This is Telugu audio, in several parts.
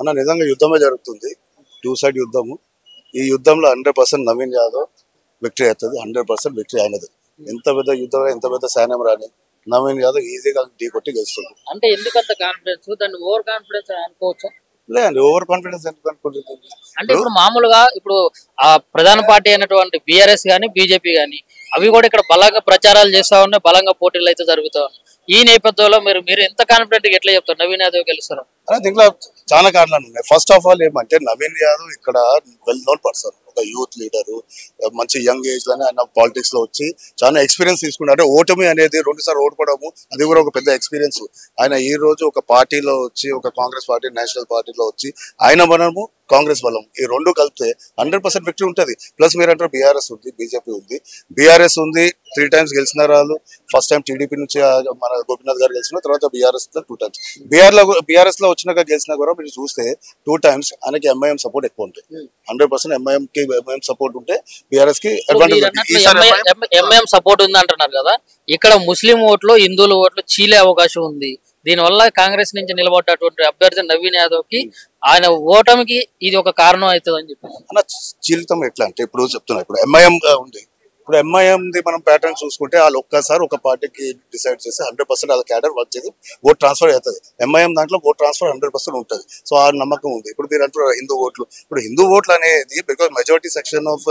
అన్న నిజంగా యుద్ధమే జరుగుతుంది. 2 సైడ్ యుద్ధము. ఈ యుద్ధంలో 100% నవీన్ యాదవ్ విక్టరీ అవుతుంది. 100% విక్టరీ అయినది. ఎంత పెద్ద యుద్ధం, ఎంత పెద్ద సైన్యం రాని నవీన్ యాదవ్ ఈజీగా ఢీ కొట్టి గెలుస్తుంది. అంటే ఎందుకంత కాన్ఫిడెన్స్? దాన్ని ఓవర్ కాన్ఫిడెన్స్ అనుకోవచ్చా? లేదండి, ఓవర్ కాన్ఫిడెన్స్ ఎందుకు అనుకుంటుంది? అంటే ఇప్పుడు మామూలుగా ఇప్పుడు ఆ ప్రధాన పార్టీ అయినటువంటి బీఆర్ఎస్ గానీ బీజేపీ గానీ అవి కూడా ఇక్కడ బలంగా ప్రచారాలు చేస్తా ఉన్నాయి, బలంగా పోటీలు అయితే జరుగుతా ఉన్నాయి. ఈ నేపథ్యంలో మీరు ఎంత కాన్ఫిడెంట్ గా ఎట్లా చెప్తారు నవీన్ యాదవ్ గెలుస్తారు? దీంట్లో చాలా కారణాలు ఉన్నాయి. ఫస్ట్ ఆఫ్ ఆల్ ఏమంటే నవీన్ యాదవ్ ఇక్కడ వెల్ నోన్ పర్సన్, ఒక యూత్ లీడరు, మంచి యంగ్ ఏజ్ లోనే ఆయన పాలిటిక్స్ లో వచ్చి చాలా ఎక్స్పీరియన్స్ తీసుకున్నారు. అంటే ఓటమి అనేది 2 సార్లు ఓడిపోవడము అది కూడా ఒక పెద్ద ఎక్స్పీరియన్స్. ఆయన ఈ రోజు ఒక పార్టీలో వచ్చి, ఒక కాంగ్రెస్ పార్టీ నేషనల్ పార్టీలో వచ్చి ఆయన బలము కాంగ్రెస్ బలం ఈ రెండు కలిపితే 100% విక్టరీ ఉంటుంది. ప్లస్ మీరు అంటారు బీఆర్ఎస్ ఉంది, బీజేపీ ఉంది. బీఆర్ఎస్ ఉంది 3 times గెలిచిన వాళ్ళు. ఫస్ట్ టైం టీడీపీ నుంచి మన గోపీనాథ్ గారు గెలిచిన తర్వాత బీఆర్ఎస్ 2 times. బీఆర్ఎస్ లో వచ్చినాక గెలిచినా కూడా మీరు చూస్తే 2 times ఆయనకి ఎంఐఎం సపోర్ట్ ఎక్కువ ఉంటుంది. 100% ఎంఐఎం సపోర్ట్ ఉంటే బీఆర్ఎస్ కి ఎంఐఎం సపోర్ట్ ఉంది అంటున్నారు కదా, ఇక్కడ ముస్లిం ఓట్లు హిందువుల ఓట్లు చీలే అవకాశం ఉంది. దీనివల్ల కాంగ్రెస్ నుంచి నిలబడ్డటువంటి అభ్యర్థి నవీన్ యాదవ్ కి ఆయన ఓటమికి ఇది ఒక కారణం అవుతుంది అని చెప్పి అన్న. జీవితం ఎట్లా అంటే ఇప్పుడు చెప్తున్నా, ఇప్పుడు ఎంఐఎం ఉంది. ఇప్పుడు ఎంఐఎం ది మనం ప్యాటర్న్ చూసుకుంటే వాళ్ళు ఒక్కసారి ఒక పార్టీకి డిసైడ్ చేసి 100% వాళ్ళ క్యాడర్ వర్క్ చేసి ఓట్ ట్రాన్స్ఫర్ అవుతుంది. ఎంఐఎం దాంట్లో ఓట్ ట్రాన్స్ఫర్ 100% ఉంటుంది. సో ఆ నమ్మకం ఉంది. ఇప్పుడు మీరు అంటారు హిందూ ఓట్లు, ఇప్పుడు హిందూ ఓట్లు అనేది because majority section of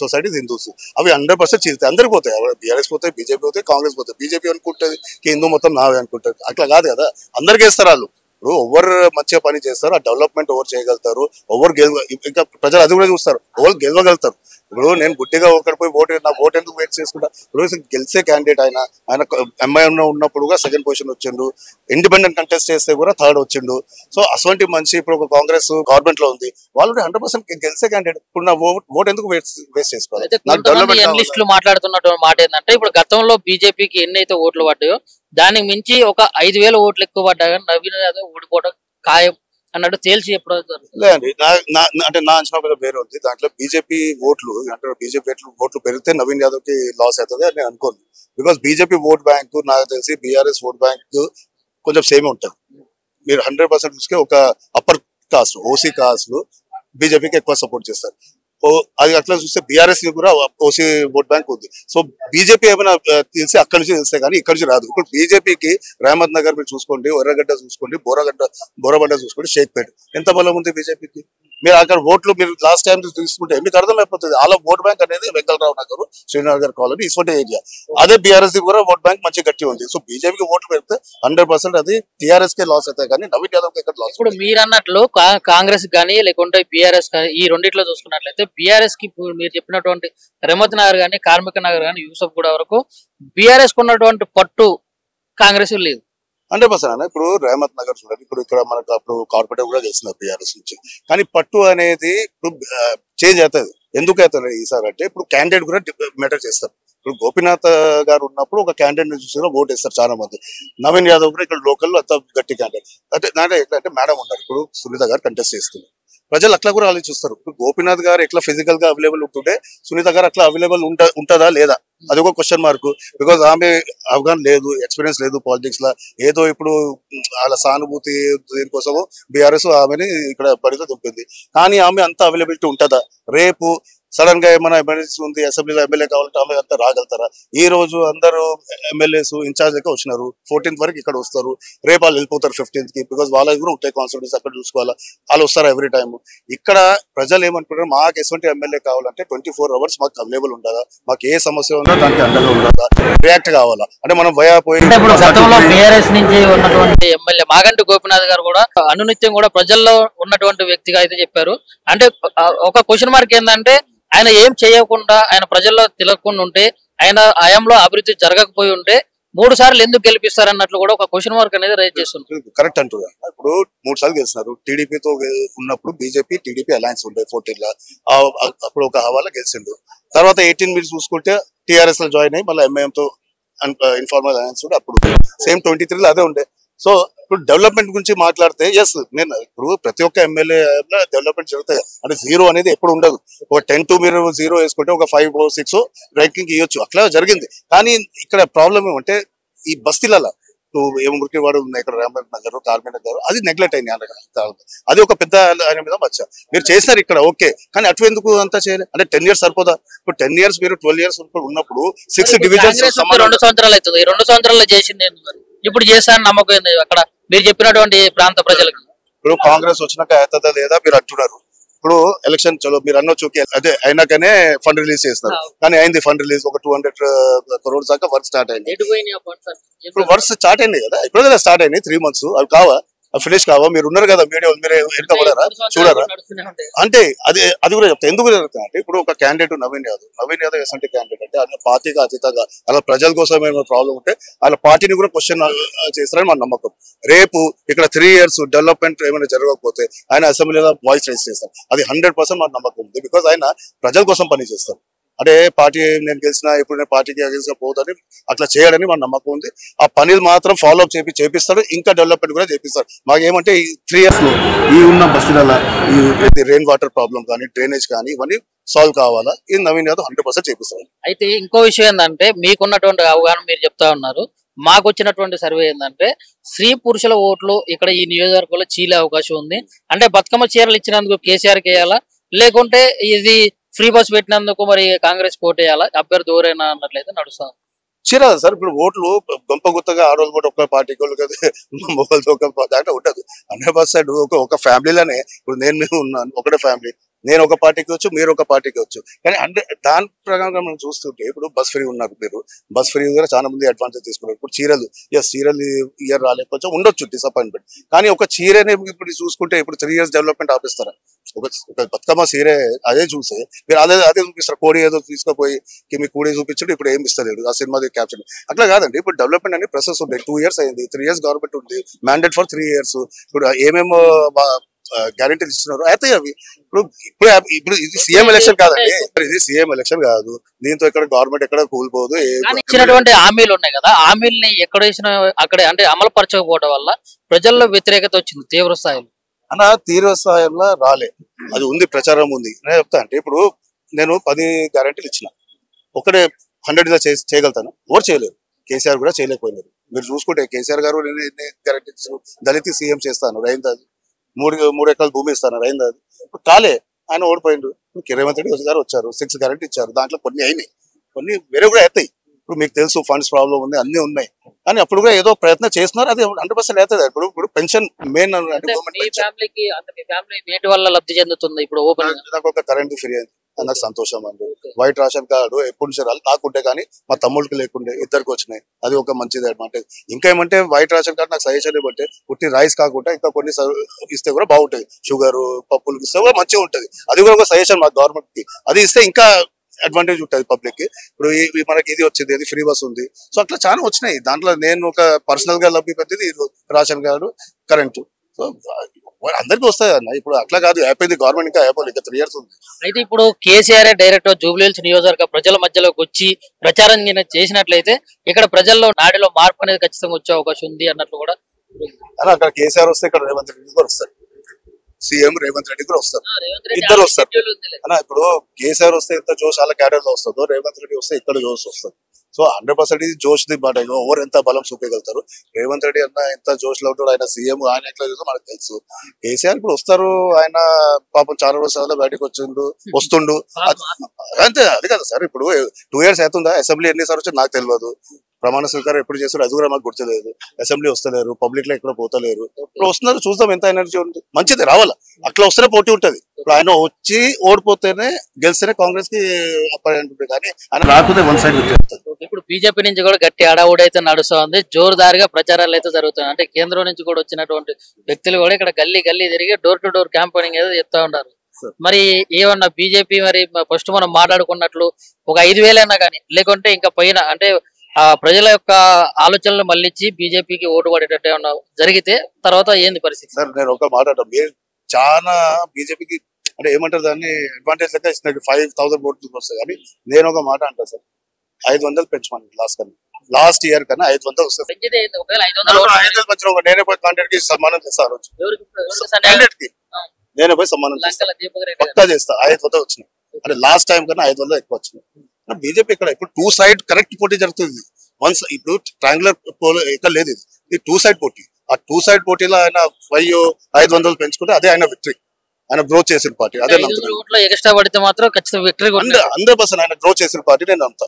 society Hindus, అవి 100% చీలుతాయి. అందరికి పోతాయి. బీఆర్ఎస్ పోతాయి, బీజేపీ పోతాయి, కాంగ్రెస్ పోతాయి. బీజేపీ అనుకుంటుంది హిందూ మొత్తం నావే అనుకుంటారు. అట్లా కాదు కదా, అందరికి వేస్తారు వాళ్ళు. ఇప్పుడు ఎవరు మంచిగా పని చేస్తారు, ఆ డెవలప్మెంట్ ఎవరు చేయగలుగుతారు, ఎవరు ఇంకా ప్రజలు అది కూడా చూస్తారు, ఎవరు గెలవగలుగుతారు. ఇప్పుడు నేను గుడ్డిగా ఒకటి పోయి నా ఓటు ఎందుకు వెయిట్ చేసుకుంటా? ఇప్పుడు గెలిచే క్యాండిడేట్ ఆయన ఎంఐఎం ఉన్నప్పుడు కూడా 2nd పొజిషన్ వచ్చిండు, ఇండిపెండెంట్ కంటెస్ట్ చేస్తే కూడా 3rd వచ్చిండు. సో అటువంటి మనిషి ఇప్పుడు ఒక కాంగ్రెస్ గవర్నమెంట్ లో ఉంది, వాళ్ళు 100% గెలిచే క్యాండిడేట్. ఇప్పుడు నా ఓటు ఎందుకు వేస్ట్ చేసుకోవాలి? మాట్లాడుతున్నటువంటి మాట ఏంటంటే, ఇప్పుడు గతంలో బీజేపీకి ఎన్నైతే ఓట్లు పడ్డాయో దానికి మించి ఒక 5,000 ఓట్లు ఎక్కువ పడ్డా కానీ నవీన్ యాదవ్ ఓడిపోవడం ఖాయం అన్నట్టు తేల్చి చెప్పడం లేదండి. అంటే నా అంచనా వేరే ఉంది. దాంట్లో బీజేపీ ఓట్లు అంటే బీజేపీ ఓట్లు పెరిగితే నవీన్ యాదవ్ కి లాస్ అవుతుంది అని నేను అనుకోను. బికాస్ బీజేపీ ఓట్ బ్యాంక్ నాకు తెలిసి బీఆర్ఎస్ ఓట్ బ్యాంక్ కొంచెం సేమ్ ఉంటుంది. మీరు 100% చూసుకే ఒక అప్పర్ కాస్ట్ ఓసీ కాస్ట్ బీజేపీకి ఎక్కువ సపోర్ట్ చేస్తారు. అది అట్లా చూస్తే బీఆర్ఎస్ కూడా ఓసీ ఓట్ బ్యాంక్ ఉంది. సో బీజేపీ ఏమైనా తెలిసి అక్కడి నుంచి తెలిస్తే కానీ ఇక్కడి నుంచి రాదు. ఇప్పుడు బీజేపీకి రహమత్ నగర్ మీరు చూసుకోండి, ఎర్రగడ్డ చూసుకోండి, బోరబండ చూసుకోండి, షేక్పేట్ ఎంత బలం ఉంది బీజేపీకి. మీరు అక్కడ ఓట్లు మీరు లాస్ట్ టైం తీసుకుంటే మీకు అర్థమైపోతుంది. అలా ఓట్ బ్యాంక్ అనేది వెంకటరావు నగర్, శ్రీనగర్ కాలనీ, ఇటువంటి ఏరియా. అదే బీఆర్ఎస్ కూడా ఓట్ బ్యాంక్ మంచి గట్టి ఉంది. సో బీజేపీకి ఓట్లు పెడితే 100% అది టీఆర్ఎస్ కే లాస్ అవుతాయి కానీ నవీన్ యాదవ్ కి ఎక్కడ లాస్. ఇప్పుడు మీరు అన్నట్లు కాంగ్రెస్ కానీ లేకుంటే బీఆర్ఎస్ కానీ ఈ రెండిట్లో చూసుకున్నట్లయితే బీఆర్ఎస్ కి మీరు చెప్పినటువంటి రహమత్ నగర్ కానీ, కార్మిక నగర్ కానీ, యూసఫ్ కూడా వరకు బీఆర్ఎస్ ఉన్నటువంటి పట్టు కాంగ్రెస్ లేదు. 100% ఇప్పుడు రహమత్ నగర్ చూడండి, ఇప్పుడు ఇక్కడ మనకు అప్పుడు కార్పొరేటర్ కూడా చేస్తున్నారు బీఆర్ఎస్ నుంచి. కానీ పట్టు అనేది ఇప్పుడు చేంజ్ అవుతుంది. ఎందుకు అవుతుంది ఈసారి అంటే ఇప్పుడు క్యాండిడేట్ కూడా మ్యాటర్ చేస్తారు. ఇప్పుడు గోపీనాథ్ గారు ఉన్నప్పుడు ఒక క్యాండిడేట్ చూసి ఓట్ వేస్తారు చాలా మంది. నవీన్ యాదవ్ కూడా ఇక్కడ లోకల్ అంత గట్టి క్యాండిడేట్. అంటే దాంట్లో ఎట్లా అంటే మేడం ఉన్నారు, ఇప్పుడు సునీత గారు కంటెస్ట్ చేస్తున్నారు. ప్రజలు అట్లా కూడా ఆలోచిస్తారు. ఇప్పుడు గోపీనాథ్ గారు ఎట్లా ఫిజికల్ గా అవైలబుల్ ఉంటుంటే సునీత గారు అట్లా అవైలబుల్ ఉంటుందా లేదా, అది ఒక క్వశ్చన్ మార్క్. బికాజ్ ఆమె అవగాహన లేదు, ఎక్స్పీరియన్స్ లేదు పాలిటిక్స్ లా. ఏదో ఇప్పుడు వాళ్ళ సానుభూతి దీనికోసము బీఆర్ఎస్ ఆమెని ఇక్కడ బడిలో దింపింది. కానీ ఆమె అంత అవైలబిలిటీ ఉంటుందా? రేపు సడన్ గా ఏమైనా ఎమర్జెన్సీ ఉంది, అసెంబ్లీలో ఎమ్మెల్యే కావాలంటే ఆమె అంతా రాగలుగుతారా? ఈ రోజు అందరూ ఎమ్మెల్యేస్ ఇన్ఛార్జ్ లెక్క వచ్చినారు, 14th వరకు ఇక్కడ వస్తారు, రేపు వాళ్ళు వెళ్ళిపోతారు 15th కి. బికాజ్ వాళ్ళకి కూడా ఉంటాయి కాన్స్టిట్యూన్సీ, అక్కడ చూసుకోవాలా, వాళ్ళు వస్తారు ఎవ్రీ టైమ్. ఇక్కడ ప్రజలు ఏమనుకుంటారు, మాకు ఎటువంటి ఎమ్మెల్యే కావాలంటే 24 hours మాకు అవైలబుల్ ఉండాలా, మాకు ఏ సమస్య ఉందో దానికి అండగా ఉండాలా, రియాక్ట్ కావాలా. అంటే మనం బీఆర్ఎస్ నుంచి ఉన్నటువంటి ఎమ్మెల్యే మాగంటి గోపీనాథ్ గారు కూడా అనునిత్యం కూడా ప్రజల్లో ఉన్నటువంటి వ్యక్తిగా అయితే చెప్పారు. అంటే ఒక క్వశ్చన్ మార్క్ ఏంటంటే, ఆయన ఏం చేయకుండా ఆయన ప్రజల్లో తిరగకుండా ఉంటే, ఆయన హయాంలో అభివృద్ధి జరగకపోయి ఉంటే 3 సార్లు ఎందుకు గెలిపిస్తారన్నట్లు కూడా ఒక క్వశ్చన్ మార్క్ అనేది రైజ్ చేస్తున్నారు. కరెక్ట్ అంటున్నారు. ఇప్పుడు 3 సార్లు గెలిచినారు. టీడీపీతో ఉన్నప్పుడు బీజేపీ టీడీపీ అలయన్స్ ఉండే 14 లా, అప్పుడు ఒక హవాలా గెలిచిండు. తర్వాత 18 మీరు చూసుకుంటే టీఆర్ఎస్ లో జాయిన్ అయ్యి మళ్ళీ ఎంఐఎం తో ఇన్ఫార్మల్ అలయన్స్ ఉండే, అప్పుడు సేమ్ 23 అదే ఉండే. సో ఇప్పుడు డెవలప్మెంట్ గురించి మాట్లాడితే ఎస్, నేను ఇప్పుడు ప్రతి ఒక్క ఎమ్మెల్యే డెవలప్మెంట్ జరుగుతాయి. అంటే 0 అనేది ఎప్పుడు ఉండదు. ఒక 10 to మీరు 0 వేసుకుంటే ఒక 5 or 6 ర్యాంకింగ్ ఇవ్వచ్చు, అట్లా జరిగింది. కానీ ఇక్కడ ప్రాబ్లం ఏమంటే ఈ బస్తీలలో ఏం మురికివాడు ఉన్నాయి ఇక్కడ రామరాజ్ నగర్ కార్మిక్ నగర్ అది నెగ్లెక్ట్ అయింది అది ఒక పెద్ద ఆయన మీద మచ్చ మీరు చేస్తారు ఇక్కడ ఓకే కానీ అటు ఎందుకు అంతా చేయలేదు అంటే 10 years సరిపోదా ఇప్పుడు 10 years మీరు 12 years ఉన్నప్పుడు 6 divisions 2 సంవత్సరాలు అవుతుంది 2 సంవత్సరాల్లో చేసింది ఇప్పుడు చేస్తానని నమ్మకం ఏంది అక్కడ మీరు చెప్పినటువంటి ప్రాంత ప్రజలకు ఇప్పుడు కాంగ్రెస్ వచ్చినాక అవుతుందా లేదా మీరు అంటున్నారు ఇప్పుడు ఎలక్షన్ చలో మీరు అనొచ్చు అదే అయినాకనే ఫండ్ రిలీజ్ చేస్తారు కానీ అయింది ఫండ్ రిలీజ్ ఒక 200 crores దాకా వర్క్ స్టార్ట్ అయింది ఇప్పుడు వర్క్ స్టార్ట్ అయింది కదా ఇప్పుడు కదా స్టార్ట్ అయింది 3 months అవి కావా ఫినిష్ కావా మీరు ఉన్నారు కదా మీడియా మీరు వెనుక పడారా చూడరా అంటే అది కూడా చెప్తా ఎందుకు జరుగుతుంది అంటే ఇప్పుడు ఒక candidate Naveen Yadav SMT candidate అంటే అదే పార్టీకి అతీతంగా అలా ప్రజల కోసం ఏమైనా ప్రాబ్లం ఉంటే వాళ్ళ పార్టీని కూడా క్వశ్చన్ చేస్తారని మన నమ్మకం రేపు ఇక్కడ 3 years డెవలప్మెంట్ ఏమైనా జరగకపోతే ఆయన అసెంబ్లీలో వాయిస్ రైజ్ చేస్తారు అది 100% మన నమ్మకం ఉంది బికాజ్ ఆయన ప్రజల కోసం పని చేస్తారు అంటే పార్టీ నేను గెలిచినా ఇప్పుడు నేను పార్టీకి అగేన్స్ట్గా పోదని అట్లా చేయడని మన నమ్మకం ఉంది ఆ పనులు మాత్రం ఫాలో అప్ చేపిస్తాడు ఇంకా డెవలప్మెంట్ కూడా చేపిస్తాడు మాకు ఏమంటే ఈ 3 years లో ఈ ఉన్న బస్సుల ఈ రెయిన్ వాటర్ ప్రాబ్లం కానీ డ్రైనేజ్ కానీ ఇవన్నీ సాల్వ్ కావాలా ఈ నవీన్ యాదవ్ 100% చేపిస్తాడు అయితే ఇంకో విషయం ఏంటంటే మీకున్నటువంటి అవగాహన మీరు చెప్తా ఉన్నారు మాకు వచ్చినటువంటి సర్వే ఏంటంటే స్త్రీ పురుషుల ఓట్లు ఇక్కడ ఈ నియోజకవర్గంలో చీలే అవకాశం ఉంది అంటే బతుకమ్మ చీరలు ఇచ్చినందుకు కేసీఆర్ వేయాలా లేకుంటే ఇది ఫ్రీ బస్ పెట్టినందుకు మరి కాంగ్రెస్ పోటేయాలా అభ్యర్థి ఎవరైనా అన్నట్లయితే నడుస్తాం చీరాదు సార్ ఇప్పుడు ఓట్లు గొంప గుత్తగా ఆడవాళ్ళు కూడా ఒక పార్టీకి మొబైల్తో ఒక దాంట్లో ఉండదు 100% ఒక ఫ్యామిలీలోనే ఇప్పుడు నేను ఉన్నాను ఒకటే ఫ్యామిలీ నేను ఒక పార్టీకి వచ్చు మీరు ఒక పార్టీకి వచ్చు కానీ దాని ప్రకారం మనం చూస్తుంటే ఇప్పుడు బస్ ఫ్రీ ఉన్నారు మీరు బస్ ఫ్రీ కూడా చాలా మంది అడ్వాంటేజ్ తీసుకున్నారు ఇప్పుడు చీరలు చీరలు ఇయర్ రాలేదు కొంచెం ఉండొచ్చు డిసప్పాయింట్మెంట్ కానీ ఒక చీరని ఇప్పుడు చూసుకుంటే ఇప్పుడు 3 years డెవలప్మెంట్ ఆపిస్తారా ఒక బతుకమ్మ చీరే అదే చూసే మీరు అదే చూపిస్తారు కోడి ఏదో తీసుకుపోయి మీ కోడి చూపించండి ఇప్పుడు ఏమి ఇస్తలేదు ఆ సినిమా క్యాప్చర్ అట్లా కాదండి ఇప్పుడు డెవలప్మెంట్ అనే ప్రాసెస్ ఉంది 2 years అయింది 3 years గవర్నమెంట్ ఉంది మ్యాండేట్ ఫర్ 3 years ఇప్పుడు ఏమేమో గ్యారెంటీలు ఇస్తున్నారు అయితే అవి ఇప్పుడు ఇది సీఎం ఎలక్షన్ కాదండి ఇది సీఎం ఎలక్షన్ కాదు దీంతో ఇక్కడ గవర్నమెంట్ ఎక్కడ కూలిపోదు ఇచ్చినటువంటి హామీలు ఉన్నాయి కదా హామీల్ని ఎక్కడ వేసిన అక్కడే అంటే అమలు పరచకపోవడం వల్ల ప్రజల్లో వ్యతిరేకత వచ్చింది తీవ్ర స్థాయిలో అన్న తీవ్ర స్థాయిలో రాలే అది ఉంది ప్రచారం ఉంది నేను చెప్తా అంటే ఇప్పుడు నేను 10 గ్యారెంటీలు ఇచ్చిన ఒకటే 100 చేయగలుగుతాను ఎవరు చేయలేరు కేసీఆర్ కూడా చేయలేకపోయినారు మీరు చూసుకుంటే కేసీఆర్ గారు నేను గ్యారెంటీ ఇచ్చాను దళిత సీఎం చేస్తాను రైతు 3 ఎకరాల భూమి ఇస్తాను రైంది అది ఇప్పుడు కాలే ఆయన ఓడిపోయిండు రేవంత్ రెడ్డి గారు వచ్చారు 6 గ్యారెంటీ ఇచ్చారు దాంట్లో కొన్ని అయినాయి కొన్ని వేరే కూడా అవుతాయి ఇప్పుడు మీకు తెలుసు ఫండ్స్ ప్రాబ్లం ఉంది అన్ని ఉన్నాయి కానీ అప్పుడు కూడా ఏదో ప్రయత్నం చేస్తున్నారు అది 100% అవుతుంది ఇప్పుడు పెన్షన్ మెయిన్ లబ్ధి చెందుతుంది ఇప్పుడు నాకు ఒక కరెంట్ ఫ్రీ అయింది నాకు సంతోషం అండి వైట్ రేషన్ కార్డు ఎప్పుడు నుంచి నాకుంటే కానీ మా తమ్ముడికి లేకుండే ఇద్దరికి వచ్చినాయి అది ఒక మంచిది అడ్వాంటేజ్ ఇంకా ఏమంటే వైట్ రేషన్ కార్డు నాకు సజెషన్ ఇవ్వంటే పుట్టి రైస్ కాకుండా ఇంకా కొన్ని ఇస్తే కూడా బాగుంటది షుగర్ పప్పులు ఇస్తే కూడా మంచిగా ఉంటది అది కూడా ఒక సజెషన్ మా గవర్నమెంట్ కి అది ఇస్తే ఇంకా అడ్వాంటేజ్ ఉంటుంది పబ్లిక్ కి ఇప్పుడు మనకి ఇది వచ్చింది అది ఫ్రీ బస్ ఉంది సో అట్లా చాలా వచ్చినాయి దాంట్లో నేను ఒక పర్సనల్ గా లబ్ధి పొందింది రేషన్ కార్డు కరెంటు సో అందరికీ వస్తాయి అన్న ఇప్పుడు అట్లా కాదు అయిపోయింది గవర్నమెంట్ ఇంకా అయిపోయింది ఇంకా 3 years ఉంది అయితే ఇప్పుడు కేసీఆర్ డైరెక్ట్ జూబ్లీహిల్స్ నియోజకవర్గ ప్రజల మధ్యలోకి వచ్చి ప్రచారం చేసినట్లయితే ఇక్కడ ప్రజల్లో నాడిలో మార్పు అనేది ఖచ్చితంగా వచ్చే అవకాశం ఉంది అన్నట్లు కూడా అక్కడ కేసీఆర్ వస్తే ఇక్కడ రేవంత్ రెడ్డి కూడా వస్తారు సీఎం రేవంత్ రెడ్డి కూడా వస్తారు ఇద్దరు వస్తారు అన్న ఇప్పుడు కేసీఆర్ వస్తే ఎంత జోష్ వాళ్ళ క్యాడర్ లో వస్తుందో రేవంత్ రెడ్డి వస్తే ఇక్కడ జోష్ వస్తుంది సో 100% ఇది జోష్ ది మాట ఎవరు ఎంత బలం చూపించగలుగుతారు రేవంత్ రెడ్డి అన్న ఎంత జోష్ లో ఉంటాడు ఆయన సీఎం ఆయన ఎట్లా చూస్తే మనకు తెలుసు కేసీఆర్ ఇప్పుడు వస్తారు ఆయన పాపం చాలా రోజులు బయటకు వస్తుండు అంతే అది కదా సార్ ఇప్పుడు 2 years అవుతుందా అసెంబ్లీ ఎన్నిసార్లు వచ్చి నాకు తెలియదు ప్రమాణ స్వీకారం ఎప్పుడు చేస్తారు అది కూడా మాకు గుర్తులేదు అసెంబ్లీ వస్తలేరు పబ్లిక్ లో ఎక్కడ పోతలేరు ఇప్పుడు వస్తున్నారు చూద్దాం ఎంత ఎనర్జీ ఉంది మంచిది రావాలా అట్లా వస్తేనే పోటీ ఉంటది ఇప్పుడు ఆయన వచ్చి ఓడిపోతేనే గెలిస్తేనే కాంగ్రెస్ కి అప్పటి కానీ ఆయన రాకపోతే 1 side ఇప్పుడు బీజేపీ నుంచి కూడా గట్టి అడావుడు అయితే నడుస్తుంది జోరుదారుగా ప్రచారాలు అయితే జరుగుతున్నాయి అంటే కేంద్రం నుంచి కూడా వచ్చినటువంటి వ్యక్తులు కూడా ఇక్కడ గల్లీ తిరిగి డోర్ టు డోర్ క్యాంపెయినింగ్ ఏదో చెప్తా ఉన్నారు మరి ఏమన్నా బీజేపీ మరి ఫస్ట్ మనం మాట్లాడుకున్నట్లు ఒక 5,000 అయినా కానీ లేకుంటే ఇంకా పైన అంటే ఆ ప్రజల యొక్క ఆలోచనలు మళ్ళించి బీజేపీకి ఓటు పడేటట్టు ఏమన్నా జరిగితే తర్వాత ఏంది పరిస్థితి సార్ నేను ఒక మాట మీరు చాలా బీజేపీకి అంటే ఏమంటారు దాన్ని అడ్వాంటేజ్ లెక్క ఇచ్చినట్టు 5,000 ఓట్లు వస్తాయి కానీ నేను ఒక మాట అంటా సార్ 500 పెంచమని లాస్ట్ ఇయర్ కన్నా 500 వస్తాయి నేనే పోయి కాంట్రాక్ట్ కి సన్మానం చేస్తాను నేనే పోయి సన్మానం పక్కా చేస్తా 500 వచ్చినాయి అంటే లాస్ట్ టైం కన్నా 500 ఎక్కువ వచ్చినాయి బీజేపీ ఇక్కడ ఇప్పుడు 2 side కరెక్ట్ పోటీ జరుగుతుంది వన్స్ ఇప్పుడు ట్రయాంగులర్ పోల్ ఎక్కడ లేదు, ఇది 2 సైడ్ పోటీ. ఆ 2 సైడ్ పోటీలో ఆయన 500 పెంచుకుంటే అదే ఆయన విక్టరీ. ఆయన గ్రోత్ చేసిన పార్టీ అదే నమ్ముతున్నాను. ఓట్ల ఎక్స్ట్రా పడితే మాత్రం ఖచ్చితంగా విక్టరీ 100% ఆయన గ్రోత్ చేసిన పార్టీ నేను నమ్ముతాను.